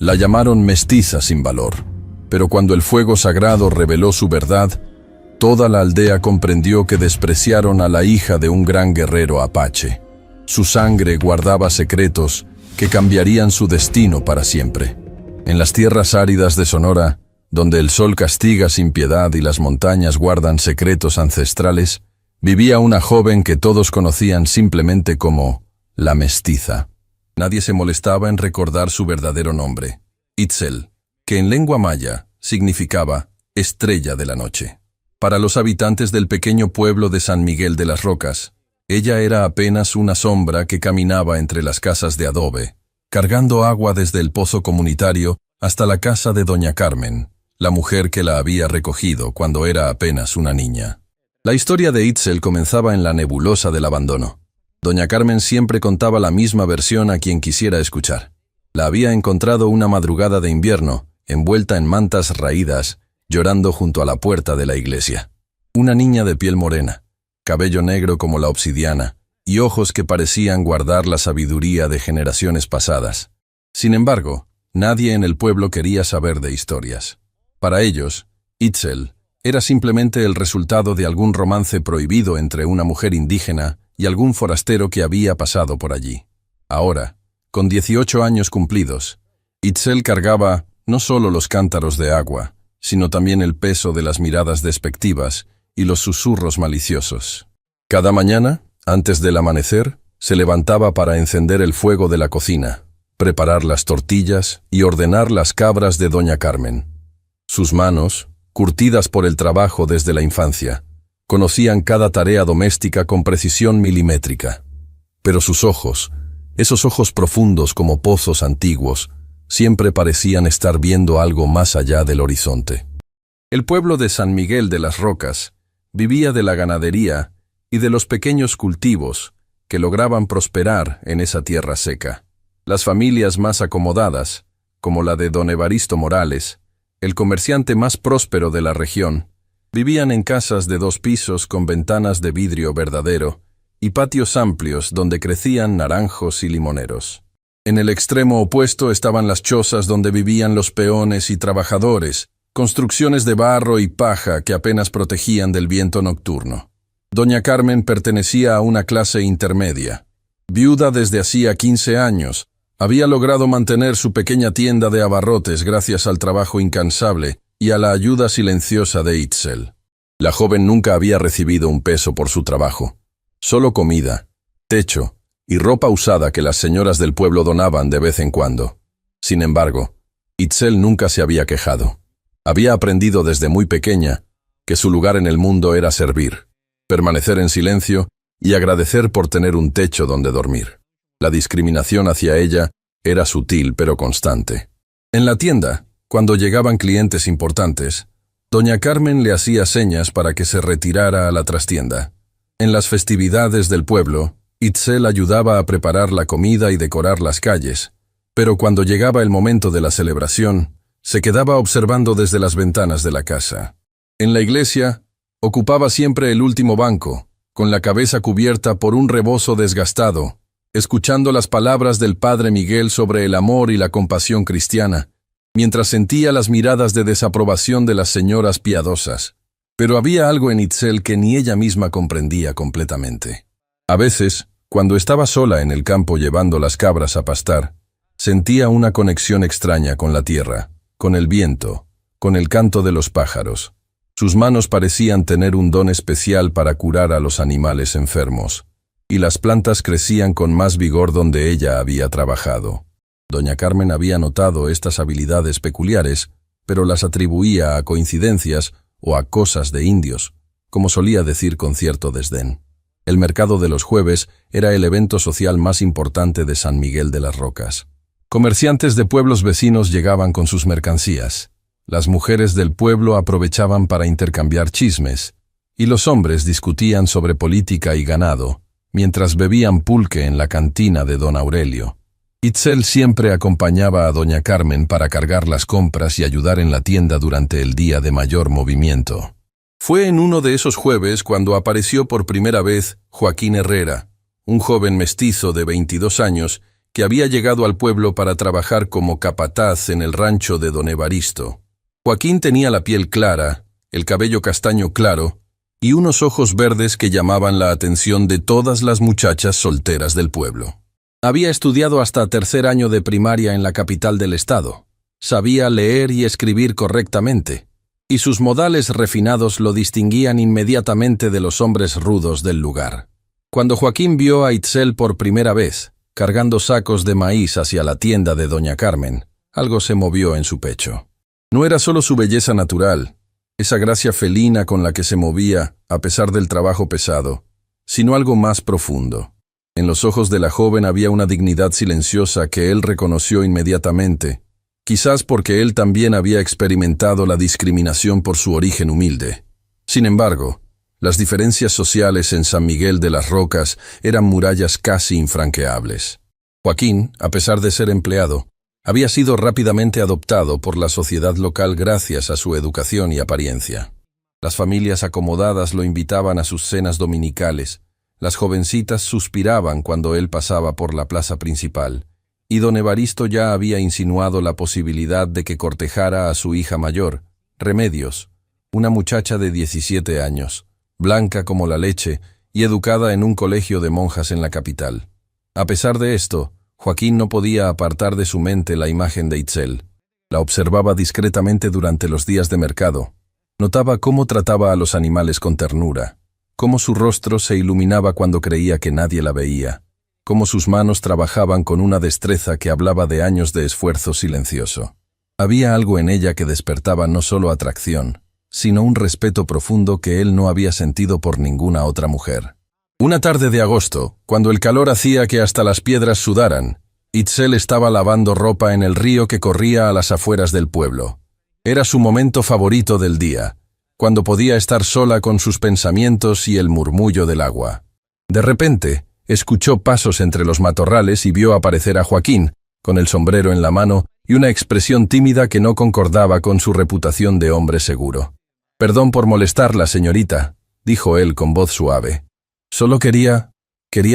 La llamaron mestiza sin valor, pero cuando el fuego sagrado reveló su verdad, toda la aldea comprendió que despreciaron a la hija de un gran guerrero apache. Su sangre guardaba secretos que cambiarían su destino para siempre. En las tierras áridas de Sonora, donde el sol castiga sin piedad y las montañas guardan secretos ancestrales, vivía una joven que todos conocían simplemente como la mestiza. Nadie se molestaba en recordar su verdadero nombre, Itzel, que en lengua maya significaba estrella de la noche. Para los habitantes del pequeño pueblo de San Miguel de las Rocas, ella era apenas una sombra que caminaba entre las casas de adobe, cargando agua desde el pozo comunitario hasta la casa de doña Carmen, la mujer que la había recogido cuando era apenas una niña. La historia de Itzel comenzaba en la nebulosa del abandono. Doña Carmen siempre contaba la misma versión a quien quisiera escuchar. La había encontrado una madrugada de invierno, envuelta en mantas raídas, llorando junto a la puerta de la iglesia. Una niña de piel morena, cabello negro como la obsidiana, y ojos que parecían guardar la sabiduría de generaciones pasadas. Sin embargo, nadie en el pueblo quería saber de historias. Para ellos, Itzel era simplemente el resultado de algún romance prohibido entre una mujer indígena y algún forastero que había pasado por allí. Ahora, con 18 años cumplidos, Itzel cargaba no solo los cántaros de agua, sino también el peso de las miradas despectivas y los susurros maliciosos. Cada mañana, antes del amanecer, se levantaba para encender el fuego de la cocina, preparar las tortillas y ordenar las cabras de doña Carmen. Sus manos, curtidas por el trabajo desde la infancia, conocían cada tarea doméstica con precisión milimétrica. Pero sus ojos, esos ojos profundos como pozos antiguos, siempre parecían estar viendo algo más allá del horizonte. El pueblo de San Miguel de las Rocas vivía de la ganadería y de los pequeños cultivos que lograban prosperar en esa tierra seca. Las familias más acomodadas, como la de don Evaristo Morales, el comerciante más próspero de la región, vivían en casas de 2 pisos con ventanas de vidrio verdadero y patios amplios donde crecían naranjos y limoneros. En el extremo opuesto estaban las chozas donde vivían los peones y trabajadores, construcciones de barro y paja que apenas protegían del viento nocturno. Doña Carmen pertenecía a una clase intermedia. Viuda desde hacía 15 años, había logrado mantener su pequeña tienda de abarrotes gracias al trabajo incansable y a la ayuda silenciosa de Itzel. La joven nunca había recibido un peso por su trabajo. Solo comida, techo y ropa usada que las señoras del pueblo donaban de vez en cuando. Sin embargo, Itzel nunca se había quejado. Había aprendido desde muy pequeña que su lugar en el mundo era servir, permanecer en silencio y agradecer por tener un techo donde dormir. La discriminación hacia ella era sutil pero constante. En la tienda, cuando llegaban clientes importantes, doña Carmen le hacía señas para que se retirara a la trastienda. En las festividades del pueblo, Itzel ayudaba a preparar la comida y decorar las calles, pero cuando llegaba el momento de la celebración, se quedaba observando desde las ventanas de la casa. En la iglesia, ocupaba siempre el último banco, con la cabeza cubierta por un rebozo desgastado, escuchando las palabras del padre Miguel sobre el amor y la compasión cristiana, mientras sentía las miradas de desaprobación de las señoras piadosas. Pero había algo en Itzel que ni ella misma comprendía completamente. A veces, cuando estaba sola en el campo llevando las cabras a pastar, sentía una conexión extraña con la tierra, con el viento, con el canto de los pájaros. Sus manos parecían tener un don especial para curar a los animales enfermos, y las plantas crecían con más vigor donde ella había trabajado. Doña Carmen había notado estas habilidades peculiares, pero las atribuía a coincidencias o a cosas de indios, como solía decir con cierto desdén. El mercado de los jueves era el evento social más importante de San Miguel de las Rocas. Comerciantes de pueblos vecinos llegaban con sus mercancías. Las mujeres del pueblo aprovechaban para intercambiar chismes, y los hombres discutían sobre política y ganado, mientras bebían pulque en la cantina de don Aurelio. Itzel siempre acompañaba a doña Carmen para cargar las compras y ayudar en la tienda durante el día de mayor movimiento. Fue en uno de esos jueves cuando apareció por primera vez Joaquín Herrera, un joven mestizo de 22 años que había llegado al pueblo para trabajar como capataz en el rancho de don Evaristo. Joaquín tenía la piel clara, el cabello castaño claro y unos ojos verdes que llamaban la atención de todas las muchachas solteras del pueblo. Había estudiado hasta tercer año de primaria en la capital del estado. Sabía leer y escribir correctamente, y sus modales refinados lo distinguían inmediatamente de los hombres rudos del lugar. Cuando Joaquín vio a Itzel por primera vez, cargando sacos de maíz hacia la tienda de doña Carmen, algo se movió en su pecho. No era solo su belleza natural, esa gracia felina con la que se movía a pesar del trabajo pesado, sino algo más profundo. En los ojos de la joven había una dignidad silenciosa que él reconoció inmediatamente, quizás porque él también había experimentado la discriminación por su origen humilde. Sin embargo, las diferencias sociales en San Miguel de las Rocas eran murallas casi infranqueables. Joaquín, a pesar de ser empleado, había sido rápidamente adoptado por la sociedad local gracias a su educación y apariencia. Las familias acomodadas lo invitaban a sus cenas dominicales, las jovencitas suspiraban cuando él pasaba por la plaza principal, y don Evaristo ya había insinuado la posibilidad de que cortejara a su hija mayor, Remedios, una muchacha de 17 años, blanca como la leche y educada en un colegio de monjas en la capital. A pesar de esto, Joaquín no podía apartar de su mente la imagen de Itzel. La observaba discretamente durante los días de mercado. Notaba cómo trataba a los animales con ternura, cómo su rostro se iluminaba cuando creía que nadie la veía, cómo sus manos trabajaban con una destreza que hablaba de años de esfuerzo silencioso. Había algo en ella que despertaba no solo atracción, sino un respeto profundo que él no había sentido por ninguna otra mujer. Una tarde de agosto, cuando el calor hacía que hasta las piedras sudaran, Itzel estaba lavando ropa en el río que corría a las afueras del pueblo. Era su momento favorito del día, cuando podía estar sola con sus pensamientos y el murmullo del agua. De repente, escuchó pasos entre los matorrales y vio aparecer a Joaquín, con el sombrero en la mano y una expresión tímida que no concordaba con su reputación de hombre seguro. «Perdón por molestarla, señorita», dijo él con voz suave. «Solo quería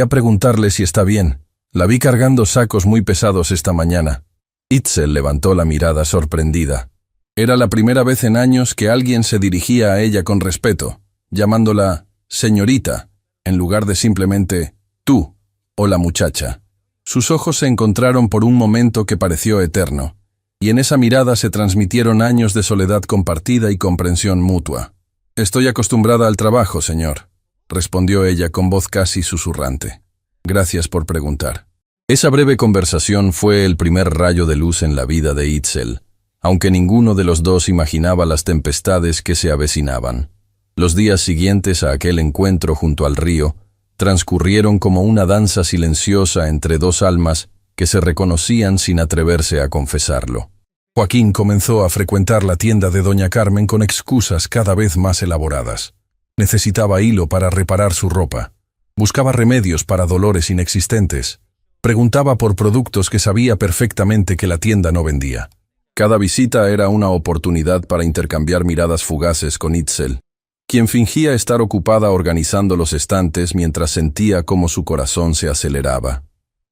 preguntarle si está bien. La vi cargando sacos muy pesados esta mañana». Itzel levantó la mirada sorprendida. Era la primera vez en años que alguien se dirigía a ella con respeto, llamándola señorita, en lugar de simplemente tú o la muchacha. Sus ojos se encontraron por un momento que pareció eterno, y en esa mirada se transmitieron años de soledad compartida y comprensión mutua. «Estoy acostumbrada al trabajo, señor», respondió ella con voz casi susurrante. «Gracias por preguntar». Esa breve conversación fue el primer rayo de luz en la vida de Itzel, aunque ninguno de los dos imaginaba las tempestades que se avecinaban. Los días siguientes a aquel encuentro junto al río transcurrieron como una danza silenciosa entre dos almas que se reconocían sin atreverse a confesarlo. Joaquín comenzó a frecuentar la tienda de doña Carmen con excusas cada vez más elaboradas. Necesitaba hilo para reparar su ropa. Buscaba remedios para dolores inexistentes. Preguntaba por productos que sabía perfectamente que la tienda no vendía. Cada visita era una oportunidad para intercambiar miradas fugaces con Itzel, quien fingía estar ocupada organizando los estantes mientras sentía cómo su corazón se aceleraba.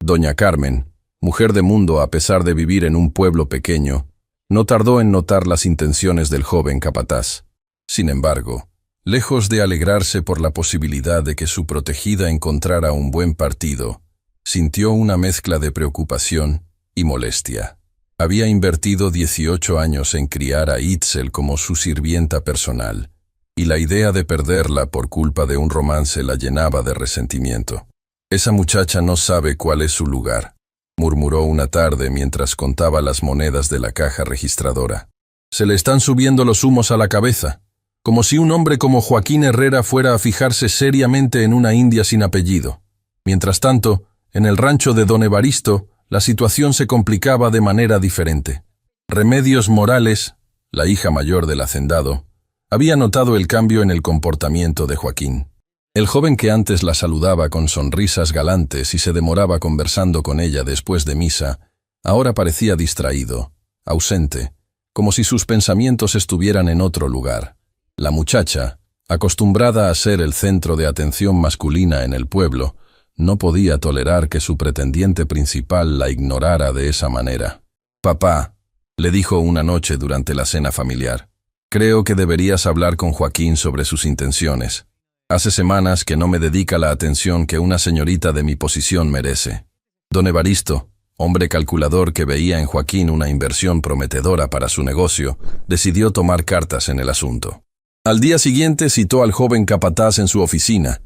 Doña Carmen, mujer de mundo a pesar de vivir en un pueblo pequeño, no tardó en notar las intenciones del joven capataz. Sin embargo, lejos de alegrarse por la posibilidad de que su protegida encontrara un buen partido, sintió una mezcla de preocupación y molestia. Había invertido 18 años en criar a Itzel como su sirvienta personal, y la idea de perderla por culpa de un romance la llenaba de resentimiento. «Esa muchacha no sabe cuál es su lugar», murmuró una tarde mientras contaba las monedas de la caja registradora. «Se le están subiendo los humos a la cabeza, como si un hombre como Joaquín Herrera fuera a fijarse seriamente en una india sin apellido. Mientras tanto, en el rancho de don Evaristo, la situación se complicaba de manera diferente. Remedios Morales, la hija mayor del hacendado, había notado el cambio en el comportamiento de Joaquín. El joven que antes la saludaba con sonrisas galantes y se demoraba conversando con ella después de misa, ahora parecía distraído, ausente, como si sus pensamientos estuvieran en otro lugar. La muchacha, acostumbrada a ser el centro de atención masculina en el pueblo, no podía tolerar que su pretendiente principal la ignorara de esa manera. «Papá», le dijo una noche durante la cena familiar, «creo que deberías hablar con Joaquín sobre sus intenciones. Hace semanas que no me dedica la atención que una señorita de mi posición merece». Don Evaristo, hombre calculador que veía en Joaquín una inversión prometedora para su negocio, decidió tomar cartas en el asunto. Al día siguiente citó al joven capataz en su oficina,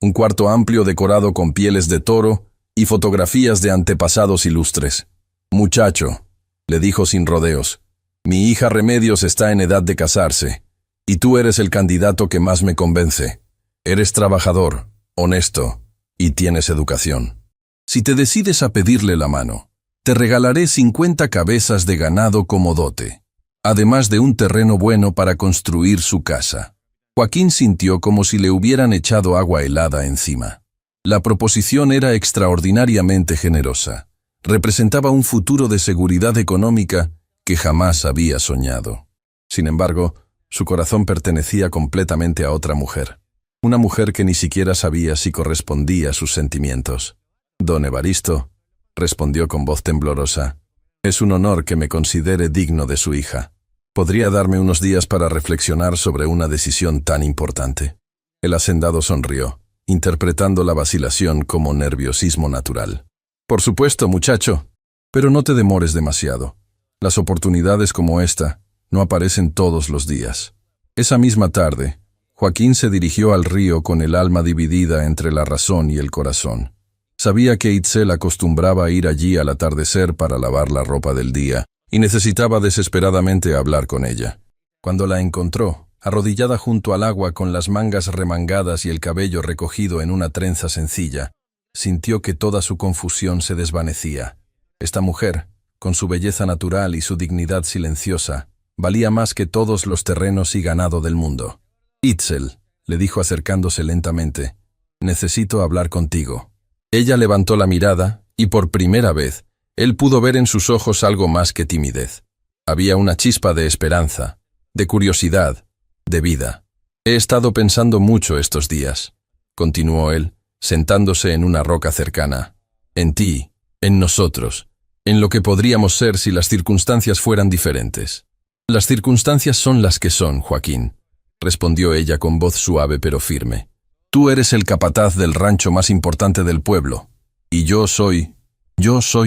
un cuarto amplio decorado con pieles de toro y fotografías de antepasados ilustres. «Muchacho», le dijo sin rodeos, «mi hija Remedios está en edad de casarse, y tú eres el candidato que más me convence. Eres trabajador, honesto, y tienes educación. Si te decides a pedirle la mano, te regalaré 50 cabezas de ganado como dote, además de un terreno bueno para construir su casa». Joaquín sintió como si le hubieran echado agua helada encima. La proposición era extraordinariamente generosa. Representaba un futuro de seguridad económica que jamás había soñado. Sin embargo, su corazón pertenecía completamente a otra mujer. Una mujer que ni siquiera sabía si correspondía a sus sentimientos. «Don Evaristo», respondió con voz temblorosa, «es un honor que me considere digno de su hija. ¿Podría darme unos días para reflexionar sobre una decisión tan importante?» El hacendado sonrió, interpretando la vacilación como nerviosismo natural. «Por supuesto, muchacho, pero no te demores demasiado. Las oportunidades como esta no aparecen todos los días». Esa misma tarde, Joaquín se dirigió al río con el alma dividida entre la razón y el corazón. Sabía que Itzel acostumbraba a ir allí al atardecer para lavar la ropa del día, y necesitaba desesperadamente hablar con ella. Cuando la encontró, arrodillada junto al agua con las mangas remangadas y el cabello recogido en una trenza sencilla, sintió que toda su confusión se desvanecía. Esta mujer, con su belleza natural y su dignidad silenciosa, valía más que todos los terrenos y ganado del mundo. «Itzel», le dijo acercándose lentamente, «necesito hablar contigo». Ella levantó la mirada y por primera vez, él pudo ver en sus ojos algo más que timidez. Había una chispa de esperanza, de curiosidad, de vida. «He estado pensando mucho estos días», continuó él, sentándose en una roca cercana. «En ti, en nosotros, en lo que podríamos ser si las circunstancias fueran diferentes». «Las circunstancias son las que son, Joaquín», respondió ella con voz suave pero firme. «Tú eres el capataz del rancho más importante del pueblo, y yo soy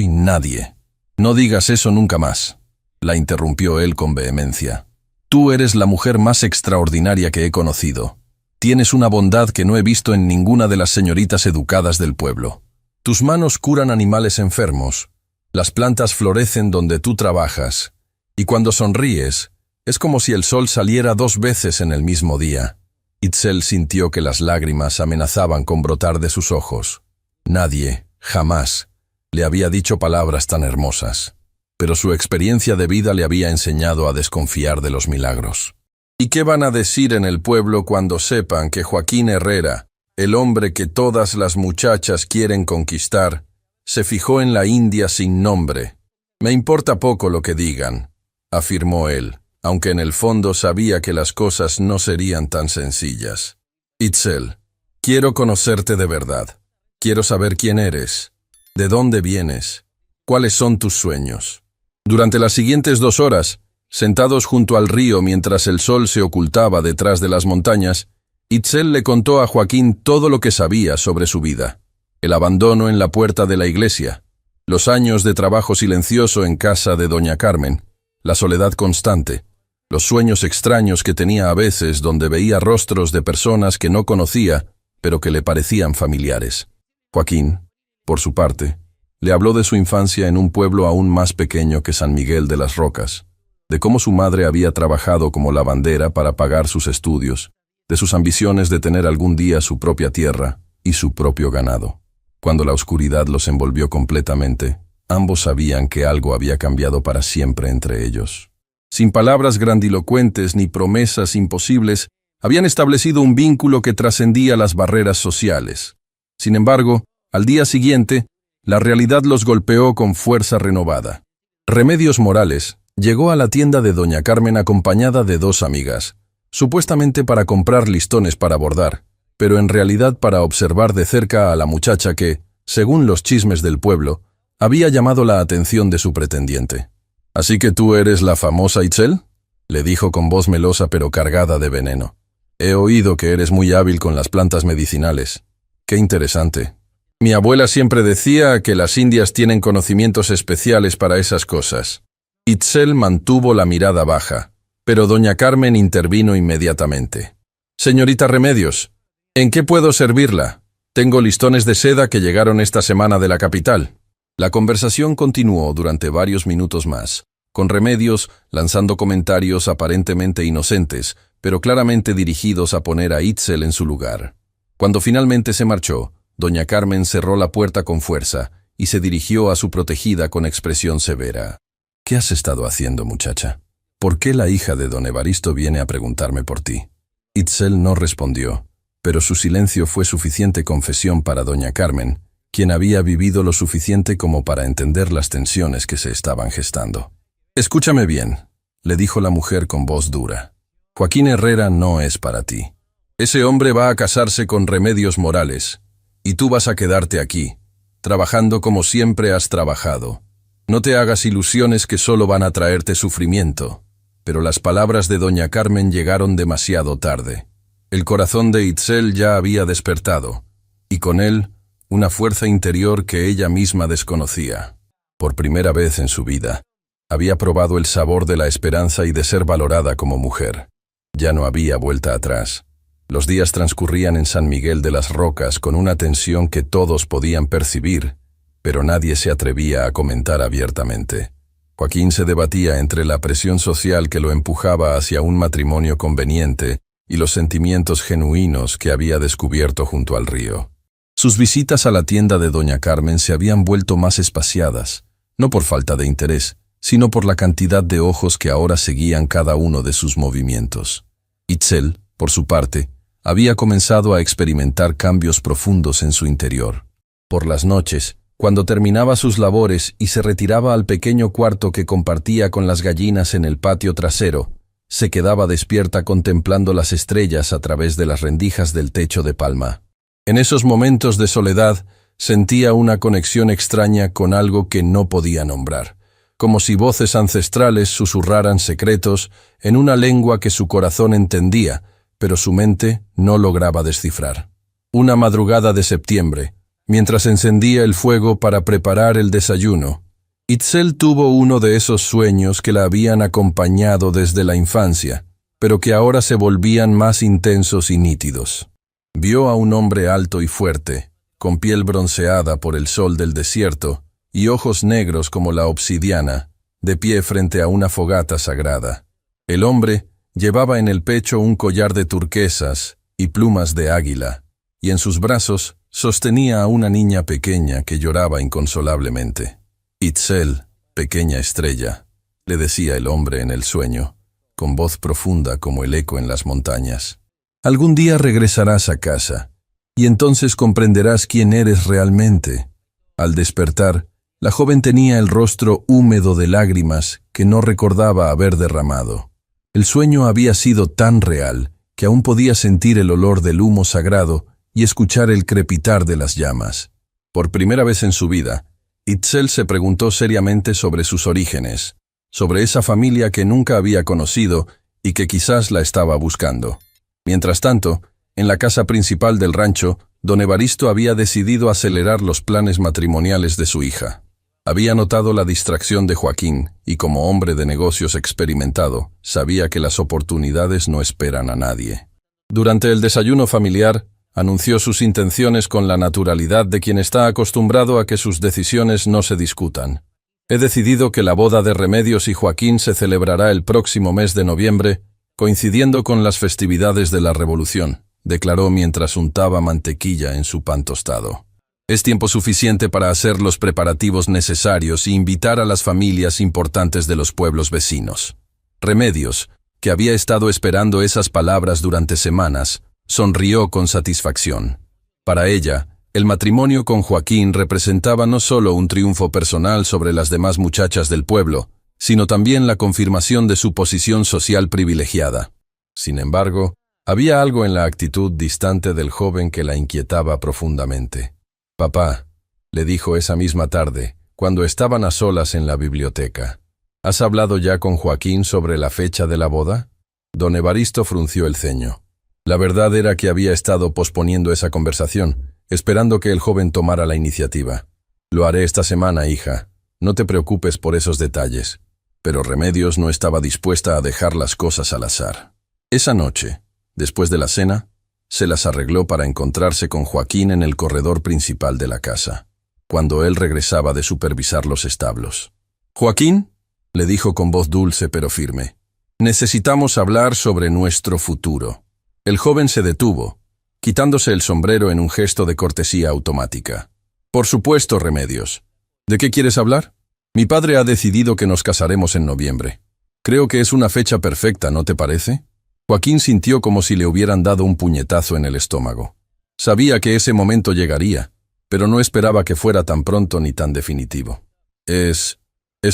nadie». «No digas eso nunca más», la interrumpió él con vehemencia. «Tú eres la mujer más extraordinaria que he conocido. Tienes una bondad que no he visto en ninguna de las señoritas educadas del pueblo. Tus manos curan animales enfermos, las plantas florecen donde tú trabajas, y cuando sonríes, es como si el sol saliera 2 veces en el mismo día». Itzel sintió que las lágrimas amenazaban con brotar de sus ojos. Nadie, jamás, le había dicho palabras tan hermosas, pero su experiencia de vida le había enseñado a desconfiar de los milagros. «¿Y qué van a decir en el pueblo cuando sepan que Joaquín Herrera, el hombre que todas las muchachas quieren conquistar, se fijó en la India sin nombre?» «Me importa poco lo que digan», afirmó él, aunque en el fondo sabía que las cosas no serían tan sencillas. «Itzel, quiero conocerte de verdad. Quiero saber quién eres, de dónde vienes, cuáles son tus sueños». Durante las siguientes 2 horas, sentados junto al río mientras el sol se ocultaba detrás de las montañas, Itzel le contó a Joaquín todo lo que sabía sobre su vida. El abandono en la puerta de la iglesia, los años de trabajo silencioso en casa de doña Carmen, la soledad constante, los sueños extraños que tenía a veces donde veía rostros de personas que no conocía, pero que le parecían familiares. Joaquín, por su parte, le habló de su infancia en un pueblo aún más pequeño que San Miguel de las Rocas, de cómo su madre había trabajado como lavandera para pagar sus estudios, de sus ambiciones de tener algún día su propia tierra y su propio ganado. Cuando la oscuridad los envolvió completamente, ambos sabían que algo había cambiado para siempre entre ellos. Sin palabras grandilocuentes ni promesas imposibles, habían establecido un vínculo que trascendía las barreras sociales. Sin embargo, al día siguiente, la realidad los golpeó con fuerza renovada. Remedios Morales llegó a la tienda de doña Carmen acompañada de 2 amigas, supuestamente para comprar listones para bordar, pero en realidad para observar de cerca a la muchacha que, según los chismes del pueblo, había llamado la atención de su pretendiente. «¿Así que tú eres la famosa Itzel?», le dijo con voz melosa pero cargada de veneno. «He oído que eres muy hábil con las plantas medicinales. Qué interesante. Mi abuela siempre decía que las indias tienen conocimientos especiales para esas cosas». Itzel mantuvo la mirada baja, pero doña Carmen intervino inmediatamente. «Señorita Remedios, ¿en qué puedo servirla? Tengo listones de seda que llegaron esta semana de la capital». La conversación continuó durante varios minutos más, con Remedios lanzando comentarios aparentemente inocentes, pero claramente dirigidos a poner a Itzel en su lugar. Cuando finalmente se marchó, doña Carmen cerró la puerta con fuerza y se dirigió a su protegida con expresión severa. «¿Qué has estado haciendo, muchacha? ¿Por qué la hija de don Evaristo viene a preguntarme por ti?» Itzel no respondió, pero su silencio fue suficiente confesión para doña Carmen, quien había vivido lo suficiente como para entender las tensiones que se estaban gestando. «Escúchame bien», le dijo la mujer con voz dura. «Joaquín Herrera no es para ti. Ese hombre va a casarse con Remedios Morales, y tú vas a quedarte aquí, trabajando como siempre has trabajado. No te hagas ilusiones que solo van a traerte sufrimiento». Pero las palabras de doña Carmen llegaron demasiado tarde. El corazón de Itzel ya había despertado, y con él una fuerza interior que ella misma desconocía. Por primera vez en su vida, había probado el sabor de la esperanza y de ser valorada como mujer. Ya no había vuelta atrás. Los días transcurrían en San Miguel de las Rocas con una tensión que todos podían percibir, pero nadie se atrevía a comentar abiertamente. Joaquín se debatía entre la presión social que lo empujaba hacia un matrimonio conveniente y los sentimientos genuinos que había descubierto junto al río. Sus visitas a la tienda de doña Carmen se habían vuelto más espaciadas, no por falta de interés, sino por la cantidad de ojos que ahora seguían cada uno de sus movimientos. Itzel, por su parte, había comenzado a experimentar cambios profundos en su interior. Por las noches, cuando terminaba sus labores y se retiraba al pequeño cuarto que compartía con las gallinas en el patio trasero, se quedaba despierta contemplando las estrellas a través de las rendijas del techo de palma. En esos momentos de soledad, sentía una conexión extraña con algo que no podía nombrar, como si voces ancestrales susurraran secretos en una lengua que su corazón entendía, pero su mente no lograba descifrar. Una madrugada de septiembre, mientras encendía el fuego para preparar el desayuno, Itzel tuvo uno de esos sueños que la habían acompañado desde la infancia, pero que ahora se volvían más intensos y nítidos. Vio a un hombre alto y fuerte, con piel bronceada por el sol del desierto y ojos negros como la obsidiana, de pie frente a una fogata sagrada. El hombre llevaba en el pecho un collar de turquesas y plumas de águila, y en sus brazos sostenía a una niña pequeña que lloraba inconsolablemente. «Itzel, pequeña estrella», le decía el hombre en el sueño, con voz profunda como el eco en las montañas. «Algún día regresarás a casa, y entonces comprenderás quién eres realmente». Al despertar, la joven tenía el rostro húmedo de lágrimas que no recordaba haber derramado. El sueño había sido tan real que aún podía sentir el olor del humo sagrado y escuchar el crepitar de las llamas. Por primera vez en su vida, Itzel se preguntó seriamente sobre sus orígenes, sobre esa familia que nunca había conocido y que quizás la estaba buscando. Mientras tanto, en la casa principal del rancho, don Evaristo había decidido acelerar los planes matrimoniales de su hija. Había notado la distracción de Joaquín y, como hombre de negocios experimentado, sabía que las oportunidades no esperan a nadie. Durante el desayuno familiar, anunció sus intenciones con la naturalidad de quien está acostumbrado a que sus decisiones no se discutan. «He decidido que la boda de Remedios y Joaquín se celebrará el próximo mes de noviembre, coincidiendo con las festividades de la Revolución», declaró mientras untaba mantequilla en su pan tostado. «Es tiempo suficiente para hacer los preparativos necesarios y invitar a las familias importantes de los pueblos vecinos». Remedios, que había estado esperando esas palabras durante semanas, sonrió con satisfacción. Para ella, el matrimonio con Joaquín representaba no solo un triunfo personal sobre las demás muchachas del pueblo, sino también la confirmación de su posición social privilegiada. Sin embargo, Había algo en la actitud distante del joven que la inquietaba profundamente. «Papá», le dijo esa misma tarde, cuando estaban a solas en la biblioteca, «¿has hablado ya con Joaquín sobre la fecha de la boda?» Don Evaristo frunció el ceño. La verdad era que había estado posponiendo esa conversación, esperando que el joven tomara la iniciativa. «Lo haré esta semana, hija. No te preocupes por esos detalles». Pero Remedios no estaba dispuesta a dejar las cosas al azar. Esa noche, después de la cena, se las arregló para encontrarse con Joaquín en el corredor principal de la casa, cuando él regresaba de supervisar los establos. «Joaquín», le dijo con voz dulce pero firme, «necesitamos hablar sobre nuestro futuro». El joven se detuvo, quitándose el sombrero en un gesto de cortesía automática. «Por supuesto, Remedios. ¿De qué quieres hablar?» «Mi padre ha decidido que nos casaremos en noviembre. Creo que es una fecha perfecta, ¿no te parece?» Joaquín sintió como si le hubieran dado un puñetazo en el estómago. Sabía que ese momento llegaría, pero no esperaba que fuera tan pronto ni tan definitivo. Es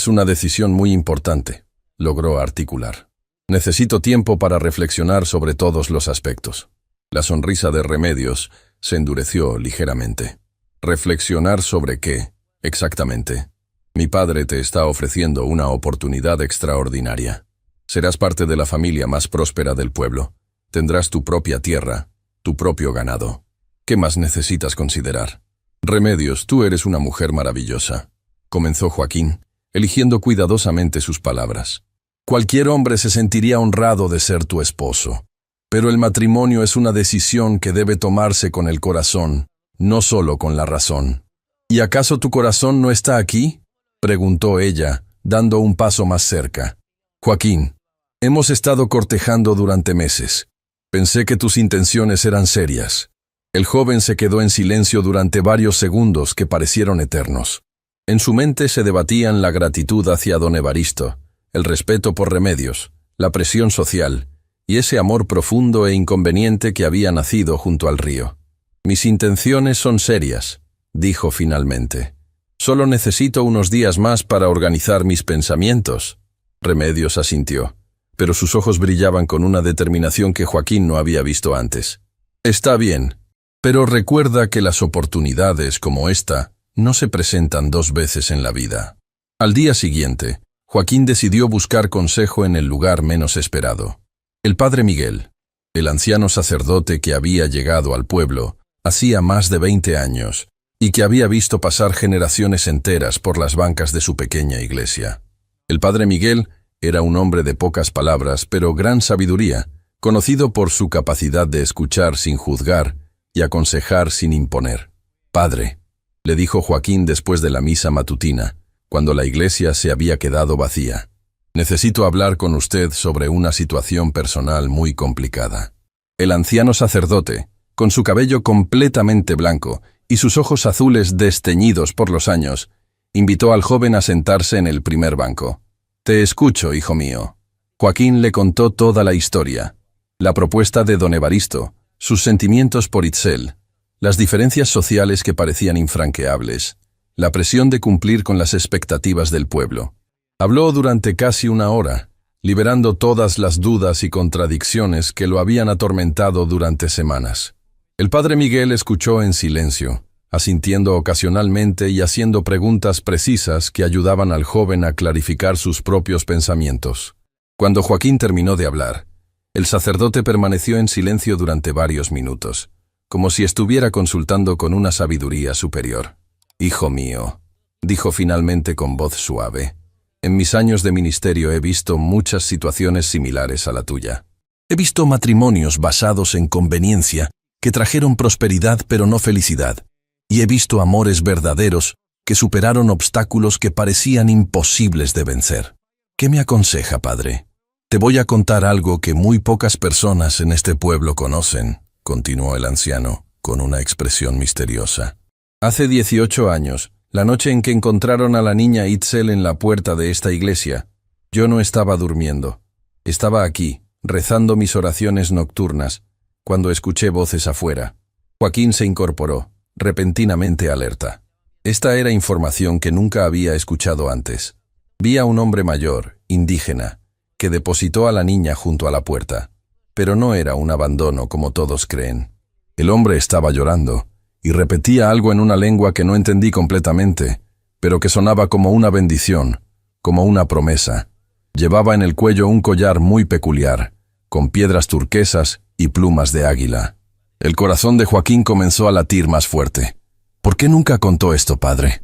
una decisión muy importante», logró articular. «Necesito tiempo para reflexionar sobre todos los aspectos». La sonrisa de Remedios se endureció ligeramente. «¿Reflexionar sobre qué, exactamente?» «Mi padre te está ofreciendo una oportunidad extraordinaria. Serás parte de la familia más próspera del pueblo. Tendrás tu propia tierra, tu propio ganado. ¿Qué más necesitas considerar?» «Remedios, tú eres una mujer maravillosa», comenzó Joaquín, eligiendo cuidadosamente sus palabras. «Cualquier hombre se sentiría honrado de ser tu esposo. Pero el matrimonio es una decisión que debe tomarse con el corazón, no solo con la razón». «¿Y acaso tu corazón no está aquí?», preguntó ella, dando un paso más cerca. «Joaquín, hemos estado cortejando durante meses. Pensé que tus intenciones eran serias». El joven se quedó en silencio durante varios segundos que parecieron eternos. En su mente se debatían la gratitud hacia don Evaristo, el respeto por Remedios, la presión social y ese amor profundo e inconveniente que había nacido junto al río. «Mis intenciones son serias», dijo finalmente. «Solo necesito unos días más para organizar mis pensamientos». Remedios asintió, pero sus ojos brillaban con una determinación que Joaquín no había visto antes. «Está bien, pero recuerda que las oportunidades como esta no se presentan dos veces en la vida». Al día siguiente, Joaquín decidió buscar consejo en el lugar menos esperado. El padre Miguel, el anciano sacerdote que había llegado al pueblo hacía más de 20 años y que había visto pasar generaciones enteras por las bancas de su pequeña iglesia. El padre Miguel era un hombre de pocas palabras, pero gran sabiduría, conocido por su capacidad de escuchar sin juzgar y aconsejar sin imponer. «Padre», le dijo Joaquín después de la misa matutina, cuando la iglesia se había quedado vacía, «necesito hablar con usted sobre una situación personal muy complicada». El anciano sacerdote, con su cabello completamente blanco y sus ojos azules desteñidos por los años, invitó al joven a sentarse en el primer banco. «Te escucho, hijo mío». Joaquín le contó toda la historia, la propuesta de don Evaristo, sus sentimientos por Itzel, las diferencias sociales que parecían infranqueables, la presión de cumplir con las expectativas del pueblo. Habló durante casi una hora, liberando todas las dudas y contradicciones que lo habían atormentado durante semanas. El padre Miguel escuchó en silencio, asintiendo ocasionalmente y haciendo preguntas precisas que ayudaban al joven a clarificar sus propios pensamientos. Cuando Joaquín terminó de hablar, el sacerdote permaneció en silencio durante varios minutos, como si estuviera consultando con una sabiduría superior. «Hijo mío», dijo finalmente con voz suave, «en mis años de ministerio he visto muchas situaciones similares a la tuya. He visto matrimonios basados en conveniencia que trajeron prosperidad pero no felicidad, y he visto amores verdaderos que superaron obstáculos que parecían imposibles de vencer. ¿Qué me aconseja, padre? Te voy a contar algo que muy pocas personas en este pueblo conocen», continuó el anciano, con una expresión misteriosa. «Hace 18 años, la noche en que encontraron a la niña Itzel en la puerta de esta iglesia, yo no estaba durmiendo. Estaba aquí, rezando mis oraciones nocturnas, cuando escuché voces afuera. Joaquín se incorporó, repentinamente alerta. Esta era información que nunca había escuchado antes. Vi a un hombre mayor, indígena, que depositó a la niña junto a la puerta. pero no era un abandono como todos creen. El hombre estaba llorando, y repetía algo en una lengua que no entendí completamente, pero que sonaba como una bendición, como una promesa. Llevaba en el cuello un collar muy peculiar, con piedras turquesas y plumas de águila. El corazón de Joaquín comenzó a latir más fuerte. ¿Por qué nunca contó esto, padre?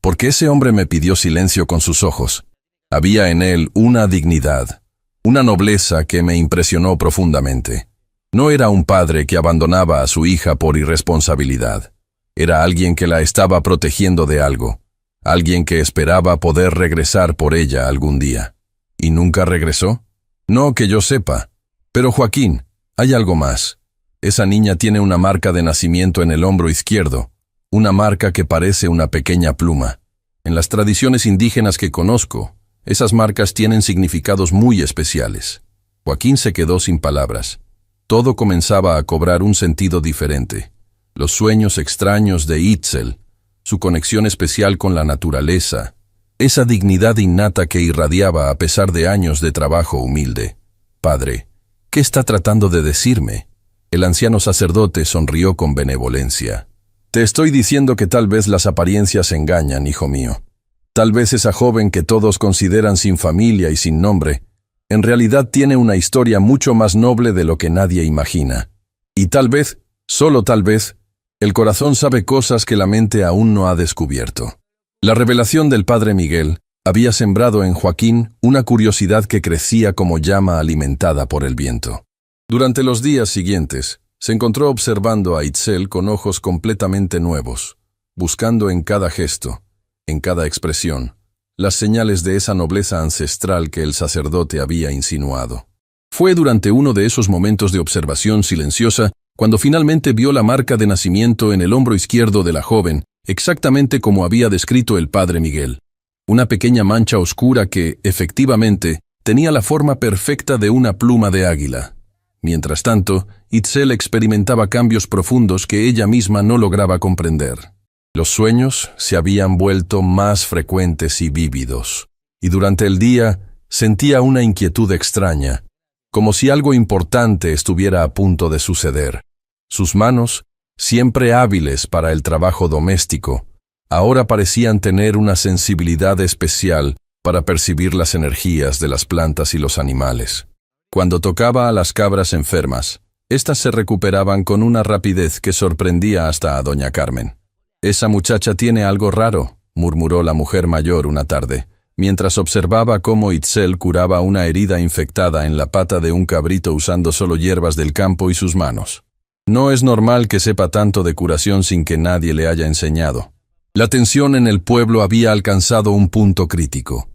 Porque ese hombre me pidió silencio con sus ojos. Había en él una dignidad, una nobleza que me impresionó profundamente. No era un padre que abandonaba a su hija por irresponsabilidad. Era alguien que la estaba protegiendo de algo, alguien que esperaba poder regresar por ella algún día. ¿Y nunca regresó? No que yo sepa. Pero Joaquín, hay algo más. Esa niña tiene una marca de nacimiento en el hombro izquierdo, una marca que parece una pequeña pluma. En las tradiciones indígenas que conozco, esas marcas tienen significados muy especiales. Joaquín se quedó sin palabras. Todo comenzaba a cobrar un sentido diferente. Los sueños extraños de Itzel, su conexión especial con la naturaleza, esa dignidad innata que irradiaba a pesar de años de trabajo humilde. Padre, ¿qué está tratando de decirme? El anciano sacerdote sonrió con benevolencia. Te estoy diciendo que tal vez las apariencias engañan, hijo mío. Tal vez esa joven que todos consideran sin familia y sin nombre, en realidad tiene una historia mucho más noble de lo que nadie imagina. Y tal vez, solo tal vez, el corazón sabe cosas que la mente aún no ha descubierto. La revelación del padre Miguel había sembrado en Joaquín una curiosidad que crecía como llama alimentada por el viento. Durante los días siguientes, se encontró observando a Itzel con ojos completamente nuevos, buscando en cada gesto, en cada expresión, las señales de esa nobleza ancestral que el sacerdote había insinuado. Fue durante uno de esos momentos de observación silenciosa cuando finalmente vio la marca de nacimiento en el hombro izquierdo de la joven, exactamente como había descrito el padre Miguel. Una pequeña mancha oscura que, efectivamente, tenía la forma perfecta de una pluma de águila. Mientras tanto, Itzel experimentaba cambios profundos que ella misma no lograba comprender. Los sueños se habían vuelto más frecuentes y vívidos, y durante el día sentía una inquietud extraña, como si algo importante estuviera a punto de suceder. Sus manos, siempre hábiles para el trabajo doméstico, ahora parecían tener una sensibilidad especial para percibir las energías de las plantas y los animales. Cuando tocaba a las cabras enfermas, éstas se recuperaban con una rapidez que sorprendía hasta a doña Carmen. «Esa muchacha tiene algo raro», murmuró la mujer mayor una tarde, mientras observaba cómo Itzel curaba una herida infectada en la pata de un cabrito usando solo hierbas del campo y sus manos. No es normal que sepa tanto de curación sin que nadie le haya enseñado. La tensión en el pueblo había alcanzado un punto crítico.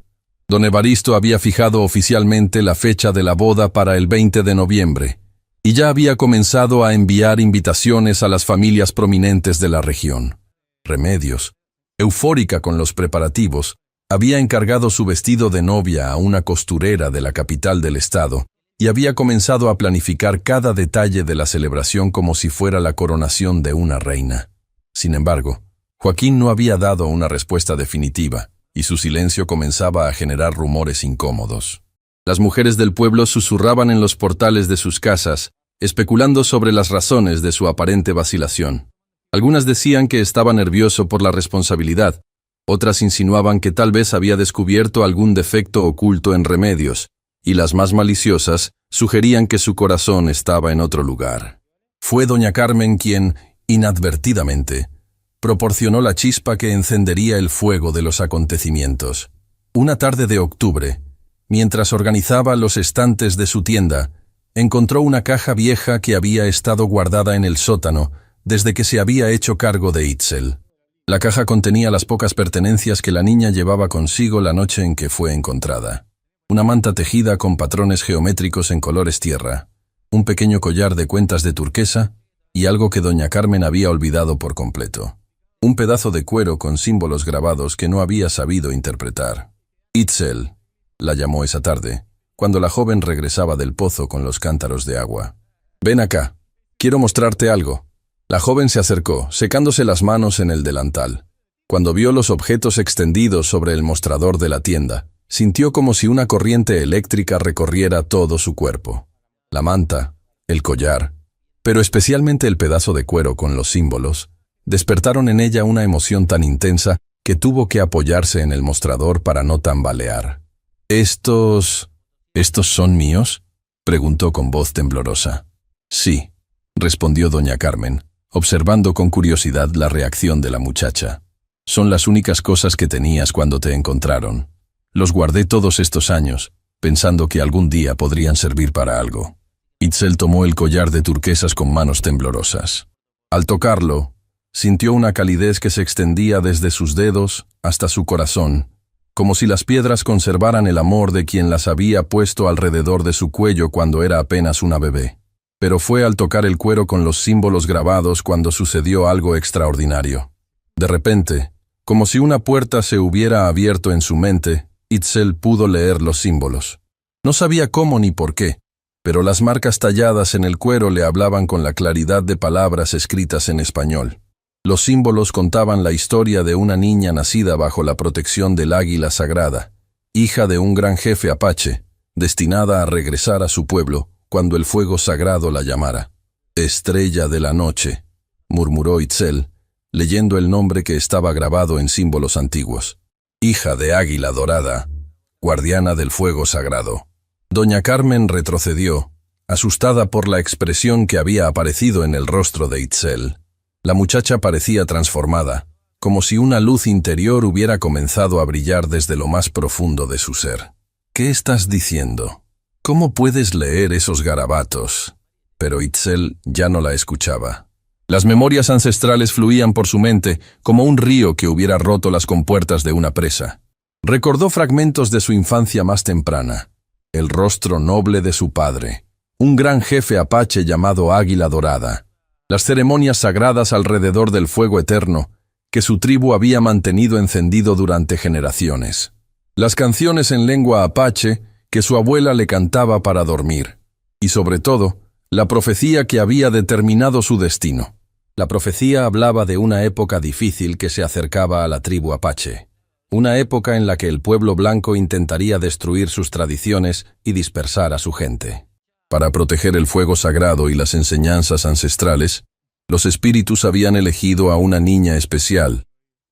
Don Evaristo había fijado oficialmente la fecha de la boda para el 20 de noviembre, y ya había comenzado a enviar invitaciones a las familias prominentes de la región. Remedios, eufórica con los preparativos, había encargado su vestido de novia a una costurera de la capital del estado y había comenzado a planificar cada detalle de la celebración como si fuera la coronación de una reina. Sin embargo, Joaquín no había dado una respuesta definitiva y su silencio comenzaba a generar rumores incómodos. Las mujeres del pueblo susurraban en los portales de sus casas, especulando sobre las razones de su aparente vacilación. Algunas decían que estaba nervioso por la responsabilidad, otras insinuaban que tal vez había descubierto algún defecto oculto en Remedios, y las más maliciosas sugerían que su corazón estaba en otro lugar. Fue doña Carmen quien, inadvertidamente, proporcionó la chispa que encendería el fuego de los acontecimientos. Una tarde de octubre, mientras organizaba los estantes de su tienda, encontró una caja vieja que había estado guardada en el sótano desde que se había hecho cargo de Itzel. La caja contenía las pocas pertenencias que la niña llevaba consigo la noche en que fue encontrada. Una manta tejida con patrones geométricos en colores tierra, un pequeño collar de cuentas de turquesa y algo que doña Carmen había olvidado por completo. Un pedazo de cuero con símbolos grabados que no había sabido interpretar. Itzel, la llamó esa tarde, cuando la joven regresaba del pozo con los cántaros de agua. «Ven acá, quiero mostrarte algo». La joven se acercó, secándose las manos en el delantal. Cuando vio los objetos extendidos sobre el mostrador de la tienda, sintió como si una corriente eléctrica recorriera todo su cuerpo. La manta, el collar, pero especialmente el pedazo de cuero con los símbolos, despertaron en ella una emoción tan intensa que tuvo que apoyarse en el mostrador para no tambalear. ¿Estos son míos?», preguntó con voz temblorosa. «Sí», respondió doña Carmen, observando con curiosidad la reacción de la muchacha. «Son las únicas cosas que tenías cuando te encontraron. Los guardé todos estos años, pensando que algún día podrían servir para algo». Itzel tomó el collar de turquesas con manos temblorosas. Al tocarlo, sintió una calidez que se extendía desde sus dedos hasta su corazón, como si las piedras conservaran el amor de quien las había puesto alrededor de su cuello cuando era apenas una bebé. Pero fue al tocar el cuero con los símbolos grabados cuando sucedió algo extraordinario. De repente, como si una puerta se hubiera abierto en su mente, Itzel pudo leer los símbolos. No sabía cómo ni por qué, pero las marcas talladas en el cuero le hablaban con la claridad de palabras escritas en español. Los símbolos contaban la historia de una niña nacida bajo la protección del águila sagrada, hija de un gran jefe apache, destinada a regresar a su pueblo cuando el fuego sagrado la llamara. «Estrella de la noche», murmuró Itzel, leyendo el nombre que estaba grabado en símbolos antiguos. «Hija de águila dorada, guardiana del fuego sagrado». Doña Carmen retrocedió, asustada por la expresión que había aparecido en el rostro de Itzel. La muchacha parecía transformada, como si una luz interior hubiera comenzado a brillar desde lo más profundo de su ser. «¿Qué estás diciendo? ¿Cómo puedes leer esos garabatos?». Pero Itzel ya no la escuchaba. Las memorias ancestrales fluían por su mente como un río que hubiera roto las compuertas de una presa. Recordó fragmentos de su infancia más temprana, el rostro noble de su padre, un gran jefe apache llamado Águila Dorada, las ceremonias sagradas alrededor del fuego eterno que su tribu había mantenido encendido durante generaciones, las canciones en lengua apache que su abuela le cantaba para dormir, y sobre todo, la profecía que había determinado su destino. La profecía hablaba de una época difícil que se acercaba a la tribu apache, una época en la que el pueblo blanco intentaría destruir sus tradiciones y dispersar a su gente. Para proteger el fuego sagrado y las enseñanzas ancestrales, los espíritus habían elegido a una niña especial,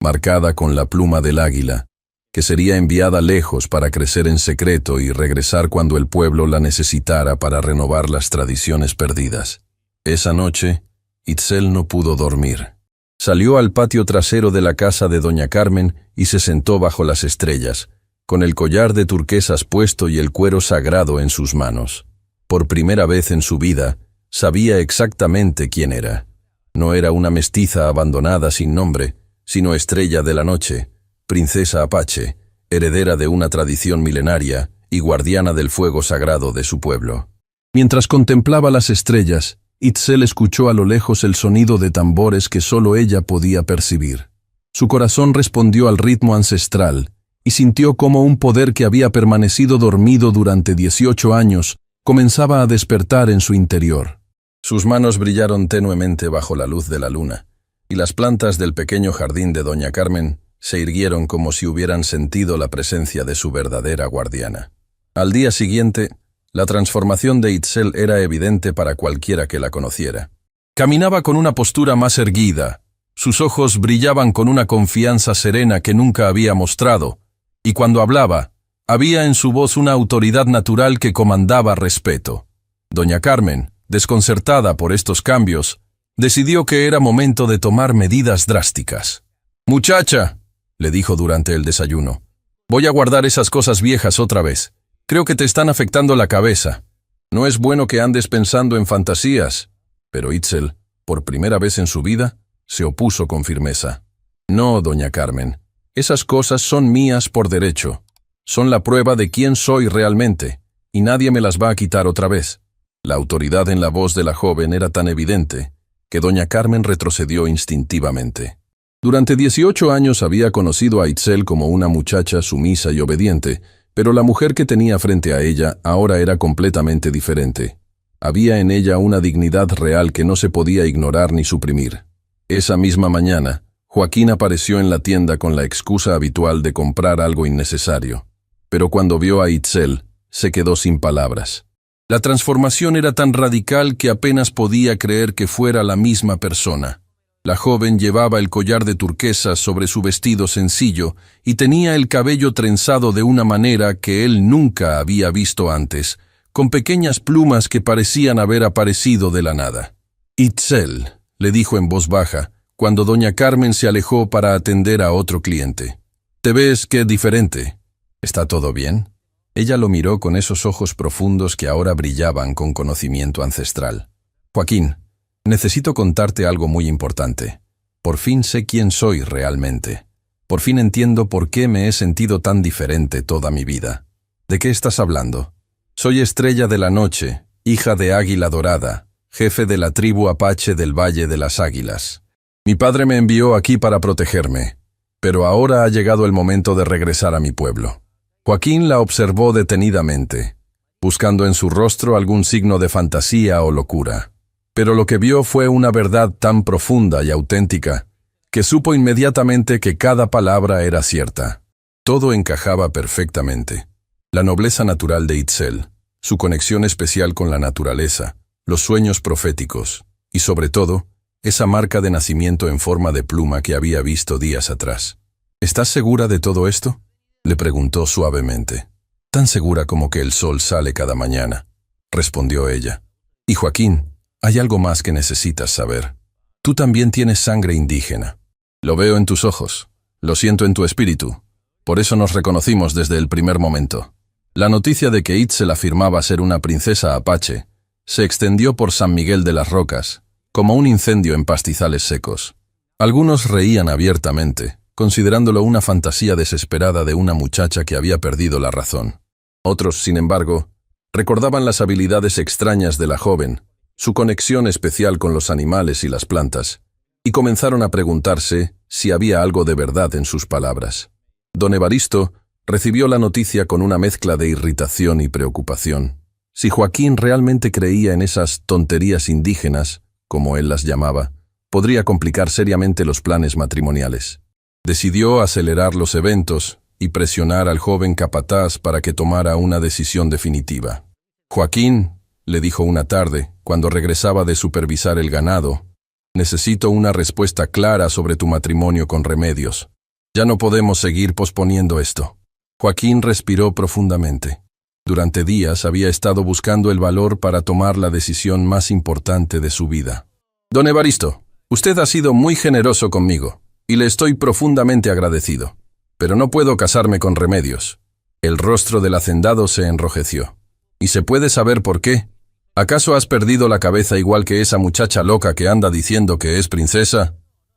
marcada con la pluma del águila, que sería enviada lejos para crecer en secreto y regresar cuando el pueblo la necesitara para renovar las tradiciones perdidas. Esa noche, Itzel no pudo dormir. Salió al patio trasero de la casa de doña Carmen y se sentó bajo las estrellas, con el collar de turquesas puesto y el cuero sagrado en sus manos. Por primera vez en su vida, sabía exactamente quién era. No era una mestiza abandonada sin nombre, sino estrella de la noche, princesa apache, heredera de una tradición milenaria y guardiana del fuego sagrado de su pueblo. Mientras contemplaba las estrellas, Itzel escuchó a lo lejos el sonido de tambores que solo ella podía percibir. Su corazón respondió al ritmo ancestral y sintió cómo un poder que había permanecido dormido durante 18 años comenzaba a despertar en su interior. Sus manos brillaron tenuemente bajo la luz de la luna, y las plantas del pequeño jardín de doña Carmen se irguieron como si hubieran sentido la presencia de su verdadera guardiana. Al día siguiente, la transformación de Itzel era evidente para cualquiera que la conociera. Caminaba con una postura más erguida, sus ojos brillaban con una confianza serena que nunca había mostrado, y cuando hablaba, había en su voz una autoridad natural que comandaba respeto. Doña Carmen, desconcertada por estos cambios, decidió que era momento de tomar medidas drásticas. «Muchacha», le dijo durante el desayuno, «voy a guardar esas cosas viejas otra vez. Creo que te están afectando la cabeza. No es bueno que andes pensando en fantasías». Pero Itzel, por primera vez en su vida, se opuso con firmeza. «No, doña Carmen, esas cosas son mías por derecho. Son la prueba de quién soy realmente, y nadie me las va a quitar otra vez». La autoridad en la voz de la joven era tan evidente que doña Carmen retrocedió instintivamente. Durante 18 años había conocido a Itzel como una muchacha sumisa y obediente, pero la mujer que tenía frente a ella ahora era completamente diferente. Había en ella una dignidad real que no se podía ignorar ni suprimir. Esa misma mañana, Joaquín apareció en la tienda con la excusa habitual de comprar algo innecesario. Pero cuando vio a Itzel, se quedó sin palabras. La transformación era tan radical que apenas podía creer que fuera la misma persona. La joven llevaba el collar de turquesas sobre su vestido sencillo y tenía el cabello trenzado de una manera que él nunca había visto antes, con pequeñas plumas que parecían haber aparecido de la nada. «Itzel», le dijo en voz baja, cuando doña Carmen se alejó para atender a otro cliente. «Te ves que diferente. ¿Está todo bien?» Ella lo miró con esos ojos profundos que ahora brillaban con conocimiento ancestral. «Joaquín, necesito contarte algo muy importante. Por fin sé quién soy realmente. Por fin entiendo por qué me he sentido tan diferente toda mi vida. ¿De qué estás hablando? Soy Estrella de la Noche, hija de Águila Dorada, jefe de la tribu Apache del Valle de las Águilas. Mi padre me envió aquí para protegerme, pero ahora ha llegado el momento de regresar a mi pueblo». Joaquín la observó detenidamente, buscando en su rostro algún signo de fantasía o locura. Pero lo que vio fue una verdad tan profunda y auténtica que supo inmediatamente que cada palabra era cierta. Todo encajaba perfectamente. La nobleza natural de Itzel, su conexión especial con la naturaleza, los sueños proféticos y, sobre todo, esa marca de nacimiento en forma de pluma que había visto días atrás. «¿Estás segura de todo esto?», le preguntó suavemente. «Tan segura como que el sol sale cada mañana», respondió ella. «Y Joaquín, hay algo más que necesitas saber. Tú también tienes sangre indígena. Lo veo en tus ojos, lo siento en tu espíritu. Por eso nos reconocimos desde el primer momento». La noticia de que Itzel afirmaba ser una princesa apache se extendió por San Miguel de las Rocas, como un incendio en pastizales secos. Algunos reían abiertamente, considerándolo una fantasía desesperada de una muchacha que había perdido la razón. Otros, sin embargo, recordaban las habilidades extrañas de la joven, su conexión especial con los animales y las plantas, y comenzaron a preguntarse si había algo de verdad en sus palabras. Don Evaristo recibió la noticia con una mezcla de irritación y preocupación. Si Joaquín realmente creía en esas tonterías indígenas, como él las llamaba, podría complicar seriamente los planes matrimoniales. Decidió acelerar los eventos y presionar al joven capataz para que tomara una decisión definitiva. «Joaquín», le dijo una tarde, cuando regresaba de supervisar el ganado, «necesito una respuesta clara sobre tu matrimonio con Remedios. Ya no podemos seguir posponiendo esto». Joaquín respiró profundamente. Durante días había estado buscando el valor para tomar la decisión más importante de su vida. «Don Evaristo, usted ha sido muy generoso conmigo, y le estoy profundamente agradecido. Pero no puedo casarme con Remedios». El rostro del hacendado se enrojeció. «¿Y se puede saber por qué? ¿Acaso has perdido la cabeza igual que esa muchacha loca que anda diciendo que es princesa?»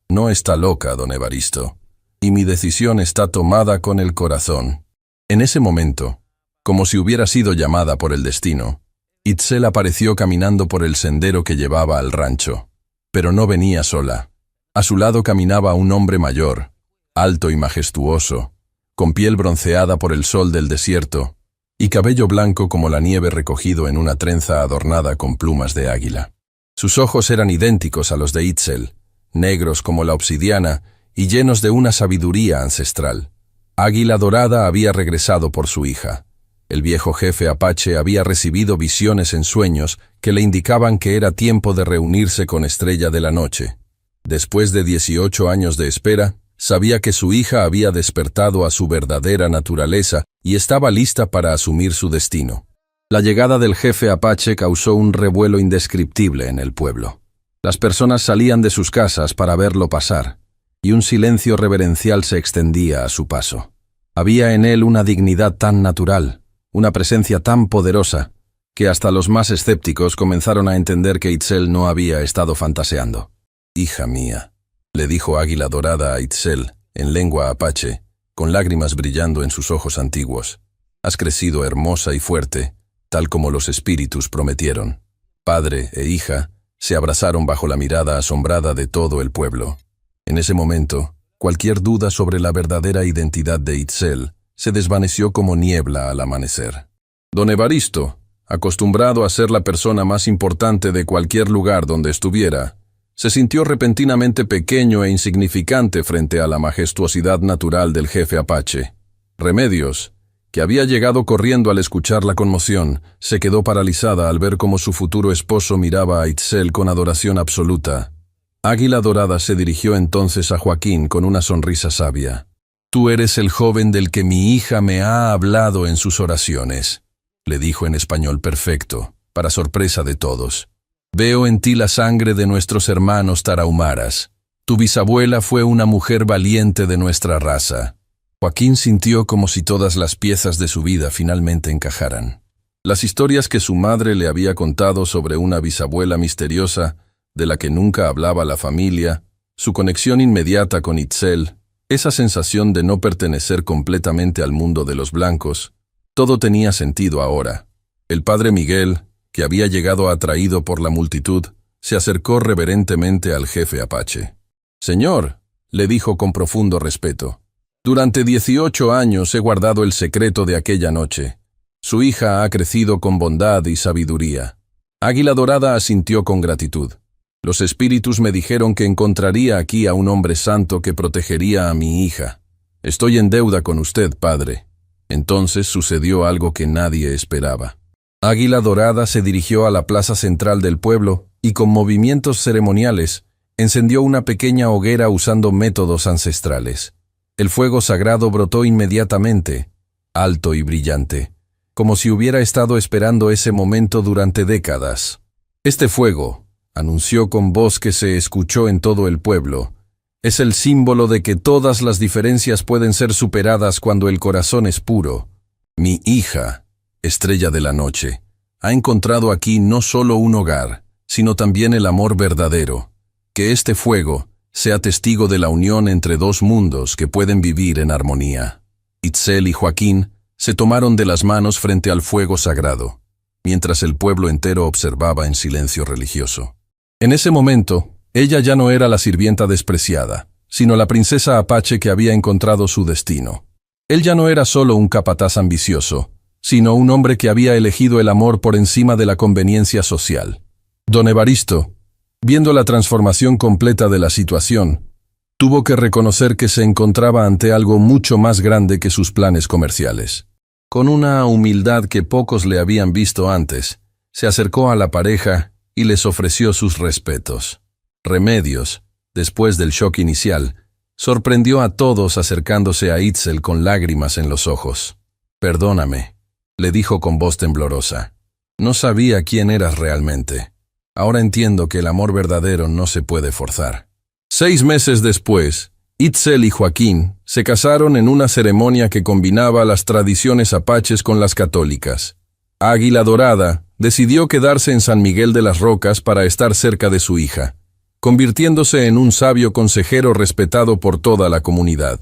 «No está loca, don Evaristo, y mi decisión está tomada con el corazón». En ese momento, como si hubiera sido llamada por el destino, Itzel apareció caminando por el sendero que llevaba al rancho. Pero no venía sola. A su lado caminaba un hombre mayor, alto y majestuoso, con piel bronceada por el sol del desierto y cabello blanco como la nieve recogido en una trenza adornada con plumas de águila. Sus ojos eran idénticos a los de Itzel, negros como la obsidiana y llenos de una sabiduría ancestral. Águila Dorada había regresado por su hija. El viejo jefe apache había recibido visiones en sueños que le indicaban que era tiempo de reunirse con Estrella de la Noche. Después de 18 años de espera, sabía que su hija había despertado a su verdadera naturaleza y estaba lista para asumir su destino. La llegada del jefe apache causó un revuelo indescriptible en el pueblo. Las personas salían de sus casas para verlo pasar, y un silencio reverencial se extendía a su paso. Había en él una dignidad tan natural, una presencia tan poderosa, que hasta los más escépticos comenzaron a entender que Itzel no había estado fantaseando. «Hija mía», le dijo Águila Dorada a Itzel, en lengua apache, con lágrimas brillando en sus ojos antiguos. «Has crecido hermosa y fuerte, tal como los espíritus prometieron». Padre e hija se abrazaron bajo la mirada asombrada de todo el pueblo. En ese momento, cualquier duda sobre la verdadera identidad de Itzel se desvaneció como niebla al amanecer. Don Evaristo, acostumbrado a ser la persona más importante de cualquier lugar donde estuviera, se sintió repentinamente pequeño e insignificante frente a la majestuosidad natural del jefe apache. Remedios, que había llegado corriendo al escuchar la conmoción, se quedó paralizada al ver cómo su futuro esposo miraba a Itzel con adoración absoluta. Águila Dorada se dirigió entonces a Joaquín con una sonrisa sabia. «Tú eres el joven del que mi hija me ha hablado en sus oraciones», le dijo en español perfecto, para sorpresa de todos. «Veo en ti la sangre de nuestros hermanos tarahumaras. Tu bisabuela fue una mujer valiente de nuestra raza». Joaquín sintió como si todas las piezas de su vida finalmente encajaran. Las historias que su madre le había contado sobre una bisabuela misteriosa, de la que nunca hablaba la familia, su conexión inmediata con Itzel, esa sensación de no pertenecer completamente al mundo de los blancos, todo tenía sentido ahora. El padre Miguel, que había llegado atraído por la multitud, se acercó reverentemente al jefe apache. «Señor», le dijo con profundo respeto, «durante 18 años he guardado el secreto de aquella noche. Su hija ha crecido con bondad y sabiduría». Águila Dorada asintió con gratitud. «Los espíritus me dijeron que encontraría aquí a un hombre santo que protegería a mi hija. Estoy en deuda con usted, padre». Entonces sucedió algo que nadie esperaba. Águila Dorada se dirigió a la plaza central del pueblo y con movimientos ceremoniales encendió una pequeña hoguera usando métodos ancestrales. El fuego sagrado brotó inmediatamente, alto y brillante, como si hubiera estado esperando ese momento durante décadas. «Este fuego», anunció con voz que se escuchó en todo el pueblo, «es el símbolo de que todas las diferencias pueden ser superadas cuando el corazón es puro. Mi hija, estrella de la noche, ha encontrado aquí no solo un hogar, sino también el amor verdadero. Que este fuego sea testigo de la unión entre dos mundos que pueden vivir en armonía». Itzel y Joaquín se tomaron de las manos frente al fuego sagrado, mientras el pueblo entero observaba en silencio religioso. En ese momento, ella ya no era la sirvienta despreciada, sino la princesa apache que había encontrado su destino. Él ya no era solo un capataz ambicioso, sino un hombre que había elegido el amor por encima de la conveniencia social. Don Evaristo, viendo la transformación completa de la situación, tuvo que reconocer que se encontraba ante algo mucho más grande que sus planes comerciales. Con una humildad que pocos le habían visto antes, se acercó a la pareja y les ofreció sus respetos. Remedios, después del shock inicial, sorprendió a todos acercándose a Itzel con lágrimas en los ojos. «Perdóname», le dijo con voz temblorosa. «No sabía quién eras realmente. Ahora entiendo que el amor verdadero no se puede forzar». 6 meses después, Itzel y Joaquín se casaron en una ceremonia que combinaba las tradiciones apaches con las católicas. Águila Dorada decidió quedarse en San Miguel de las Rocas para estar cerca de su hija, convirtiéndose en un sabio consejero respetado por toda la comunidad.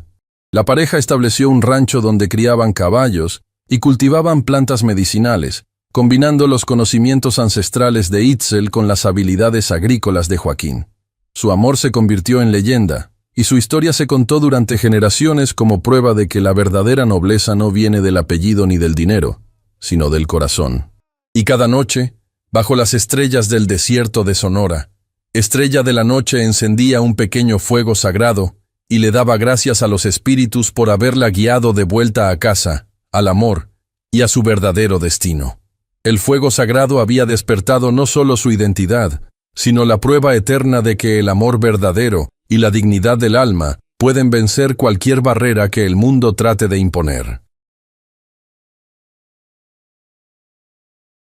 La pareja estableció un rancho donde criaban caballos y cultivaban plantas medicinales, combinando los conocimientos ancestrales de Itzel con las habilidades agrícolas de Joaquín. Su amor se convirtió en leyenda, y su historia se contó durante generaciones como prueba de que la verdadera nobleza no viene del apellido ni del dinero, sino del corazón. Y cada noche, bajo las estrellas del desierto de Sonora, Estrella de la Noche encendía un pequeño fuego sagrado y le daba gracias a los espíritus por haberla guiado de vuelta a casa, al amor y a su verdadero destino. El fuego sagrado había despertado no solo su identidad, sino la prueba eterna de que el amor verdadero y la dignidad del alma pueden vencer cualquier barrera que el mundo trate de imponer.